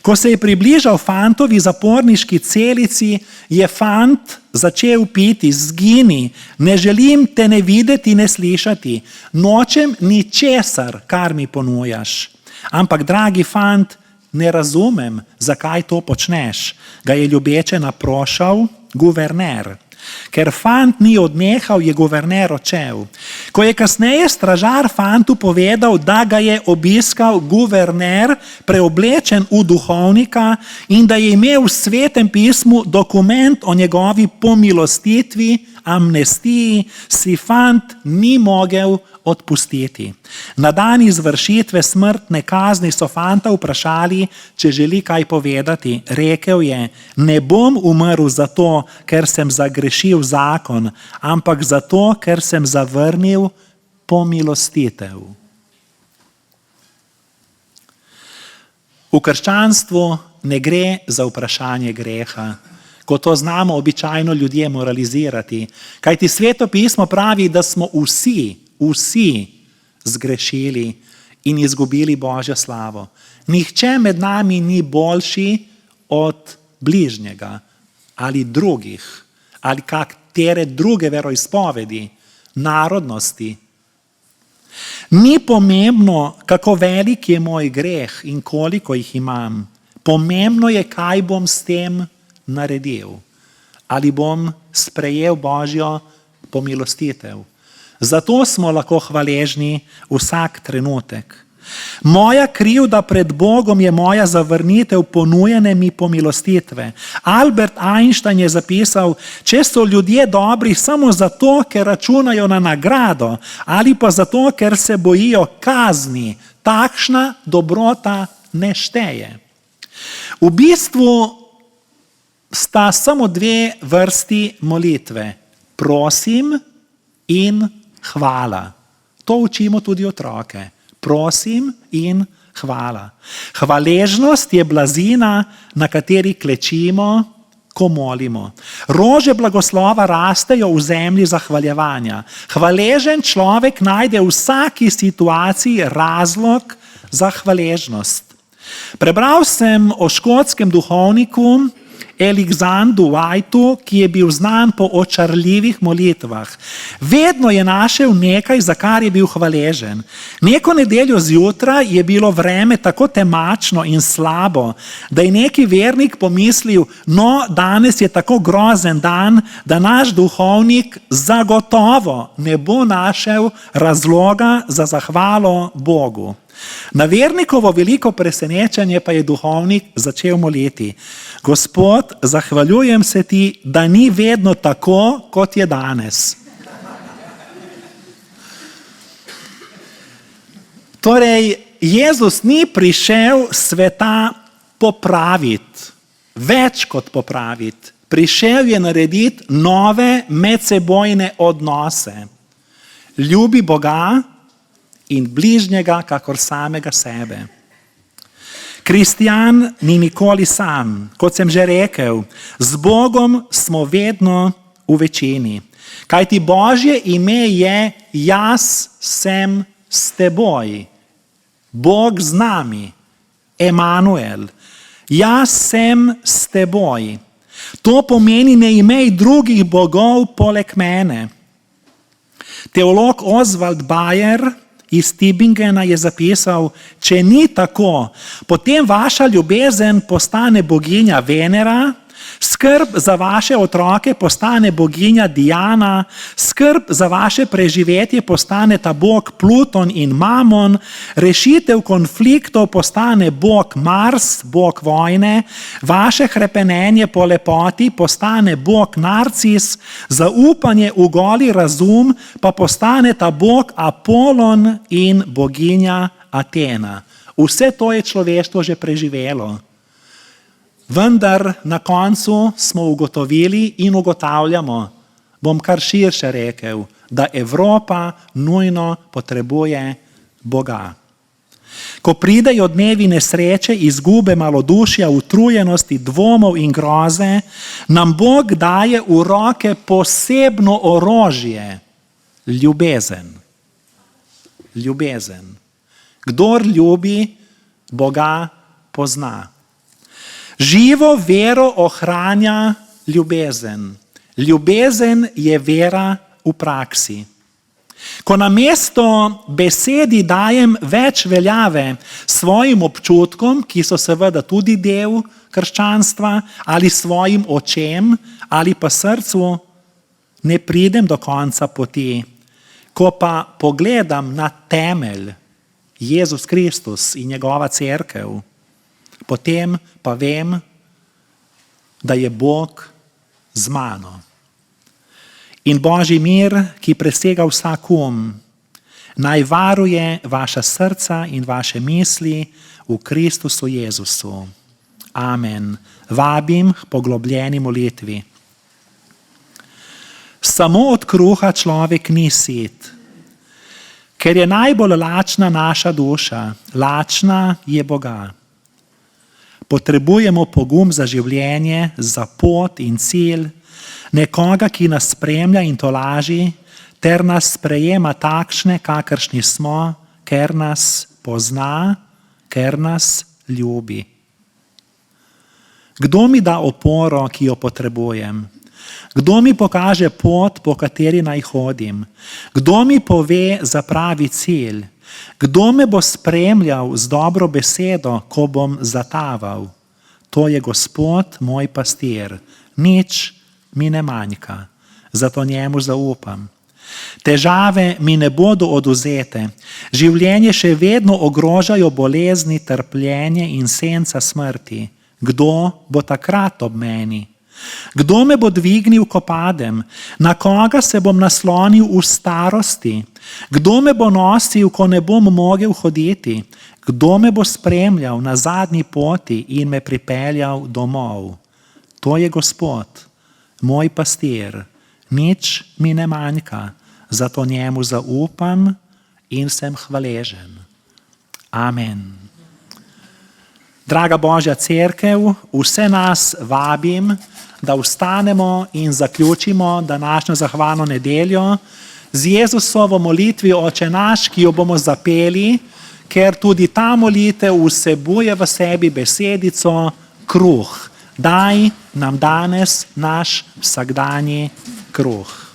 Ko se je približal fantovi zaporniški celici, je fant začel piti: zgini, ne želim te ne videti, ne slišati, nočem ničesar, kar mi ponujaš. Ampak, dragi fant, ne razumem, zakaj to počneš, ga je ljubeče naprošal guverner. Ker fant ni odnehal, je guverner odšel. Ko je kasneje stražar fantu povedal, da ga je obiskal guverner, preoblečen v duhovnika, in da je imel v Svetem pismu dokument o njegovi pomilostitvi, amnestiji, si fant ni mogel odpustiti. Na dan izvršitve smrtne kazni so fanta vprašali, če želi kaj povedati. Rekel je: ne bom umrl zato, ker sem zagrešil zakon, ampak zato, ker sem zavrnil pomilostitev. V krščanstvu ne gre za vprašanje greha, ko to znamo običajno ljudje moralizirati. Kajti Sveto pismo pravi, da smo vsi zgrešili in izgubili Božjo slavo. Nihče med nami ni boljši od bližnjega ali drugih ali katere druge veroizpovedi, narodnosti. Ni pomembno, kako velik je moj greh in koliko jih imam. Pomembno je, kaj bom s tem naredil. Ali bom sprejel Božjo pomilostitev. Zato smo lahko hvaležni vsak trenutek. Moja krivda pred Bogom je moja zavrnitev ponujene mi pomilostitve. Albert Einstein je zapisal: če so ljudje dobri samo zato, ker računajo na nagrado, ali pa zato, ker se bojijo kazni, takšna dobrota ne šteje. V bistvu sta samo dve vrsti molitve: prosim in hvala. To učimo tudi otroke. Prosim in hvala. Hvaležnost je blazina, na kateri klečimo, ko molimo. Rože blagoslova rastejo v zemlji zahvaljevanja. Hvaležen človek najde v vsaki situaciji razlog za hvaležnost. Prebral sem o škotskem duhovniku Alexandru Whiteu, ki je bil znan po očarljivih molitvah. Vedno je našel nekaj, za kar je bil hvaležen. Neko nedeljo zjutraj je bilo vreme tako temačno in slabo, da je neki vernik pomislil: no, danes je tako grozen dan, da naš duhovnik zagotovo ne bo našel razloga za zahvalo Bogu. Na vernikovo veliko presenečenje pa je duhovnik začel moliti: Gospod, zahvaljujem se ti, da ni vedno tako, kot je danes. Torej, Jezus ni prišel sveta popraviti, več kot popraviti. Prišel je narediti nove medsebojne odnose. Ljubi Boga in bližnjega kakor samega sebe. Kristjan ni nikoli sam. Kot sem že rekel, z Bogom smo vedno v večini. Kajti Božje ime je: jaz sem s teboj. Bog z nami. Emanuel. Jaz sem s teboj. To pomeni: ne imej drugih bogov poleg mene. Teolog Oswald Bayer iz Tübingena je zapisal, če ni tako, potem vaša ljubezen postane boginja Venera, skrb za vaše otroke postane boginja Diana, skrb za vaše preživetje postane ta bog Pluton in Mamon, rešitev konfliktov postane bog Mars, bog vojne, vaše hrepenenje po lepoti postane bog Narcis, zaupanje v goli razum pa postane ta bog Apolon in boginja Atena. Vse to je človeštvo že preživelo. Vendar na koncu smo ugotovili in ugotavljamo, bom kar širše rekel, da Evropa nujno potrebuje Boga. Ko pridejo dnevi nesreče, izgube, malodušja, utrujenosti, dvomov in groze, nam Bog daje v roke posebno orožje, ljubezen. Ljubezen. Kdor ljubi, Boga pozna. Živo vero ohranja ljubezen. Ljubezen je vera v praksi. Ko namesto besedi dajem več veljave svojim občutkom, ki so seveda tudi del krščanstva, ali svojim očem, ali pa srcu, ne pridem do konca poti. Ko pa pogledam na temelj, Jezus Kristus in njegova cerkev, potem pa vem, da je Bog z mano. In Božji mir, ki presega vsak naj varuje vaša srca in vaše misli v Kristusu Jezusu. Amen. Vabim k poglobljeni molitvi. Samo od kruha človek ni sit, ker je najbolj lačna naša duša, lačna je Boga. Potrebujemo pogum za življenje, za pot in cilj, nekoga, ki nas spremlja in tolaži, ter nas sprejema takšne, kakršni smo, ker nas pozna, ker nas ljubi. Kdo mi da oporo, ki jo potrebujem? Kdo mi pokaže pot, po kateri naj hodim? Kdo mi pove za pravi cilj? Kdo me bo spremljal z dobro besedo, ko bom zataval? To je Gospod, moj pastir. Nič mi ne manjka, zato njemu zaupam. Težave mi ne bodo odvzete. Življenje še vedno ogrožajo bolezni, trpljenje in senca smrti. Kdo bo takrat ob meni? Kdo me bo dvignil, ko padem? Na koga se bom naslonil v starosti? Kdo me bo nosil, ko ne bom mogel hoditi? Kdo me bo spremljal na zadnji poti in me pripeljal domov? To je Gospod, moj pastir. Nič mi ne manjka, zato njemu zaupam in sem hvaležen. Amen. Draga Božja cerkev, vse nas vabim, da vstanemo in zaključimo današnjo zahvalno nedeljo z Jezusovo molitvijo Oče naš, ki jo bomo zapeli, ker tudi ta molitev vsebuje v sebi besedico kruh. Daj nam danes naš vsakdanji kruh.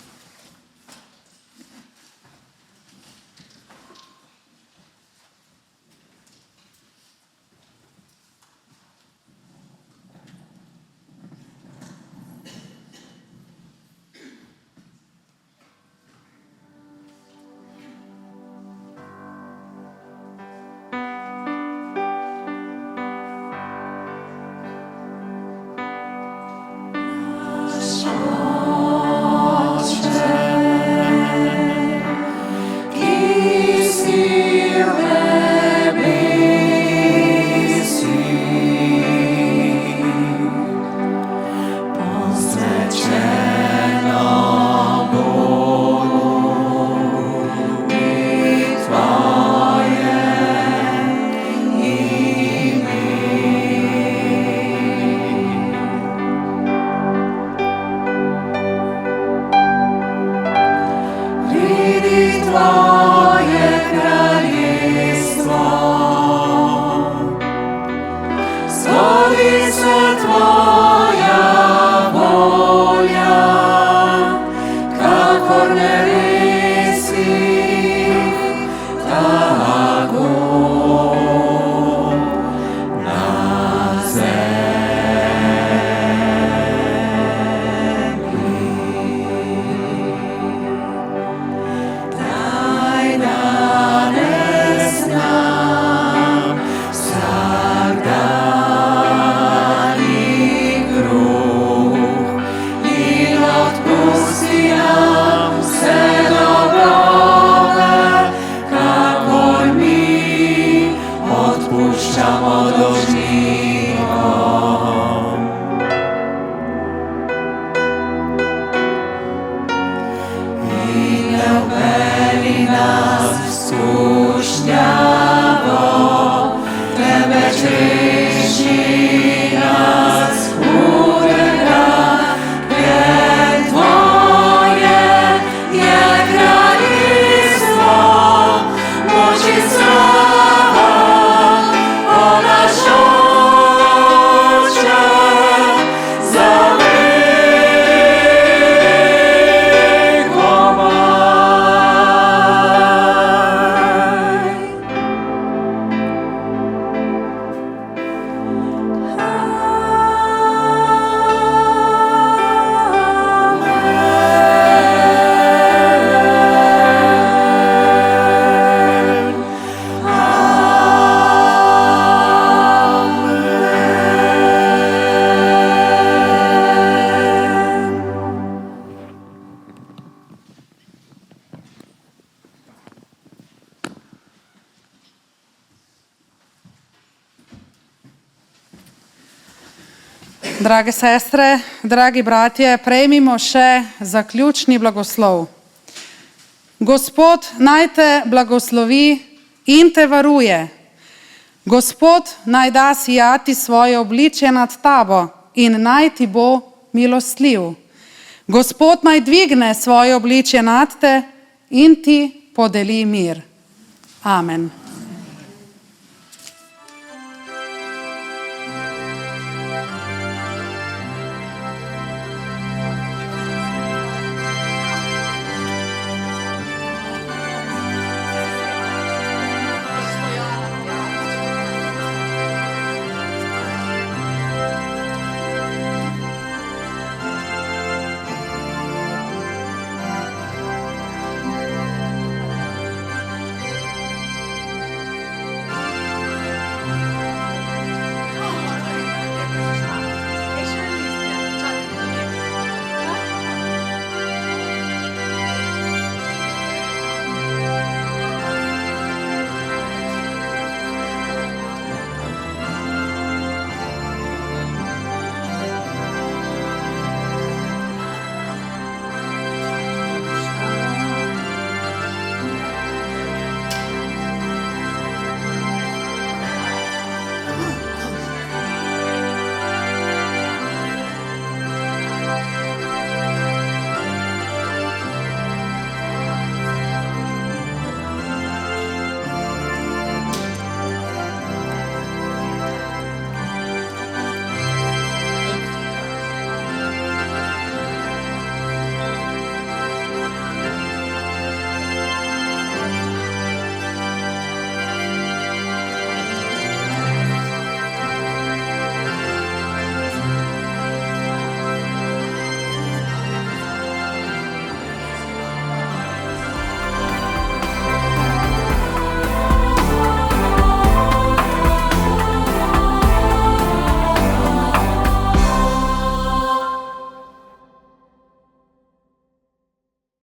Kakor neres upeli nas skušnjavo, temveč reši nas hudega, ker Tvoje je kraljestvo, moč in slava, o naš Oče, za Drage sestre, dragi bratje, prejmimo še zaključni blagoslov. Gospod naj te blagoslovi in te varuje. Gospod naj da sijati svoje obličje nad tabo in naj ti bo milostljiv. Gospod naj dvigne svoje obličje nad te in ti podeli mir. Amen.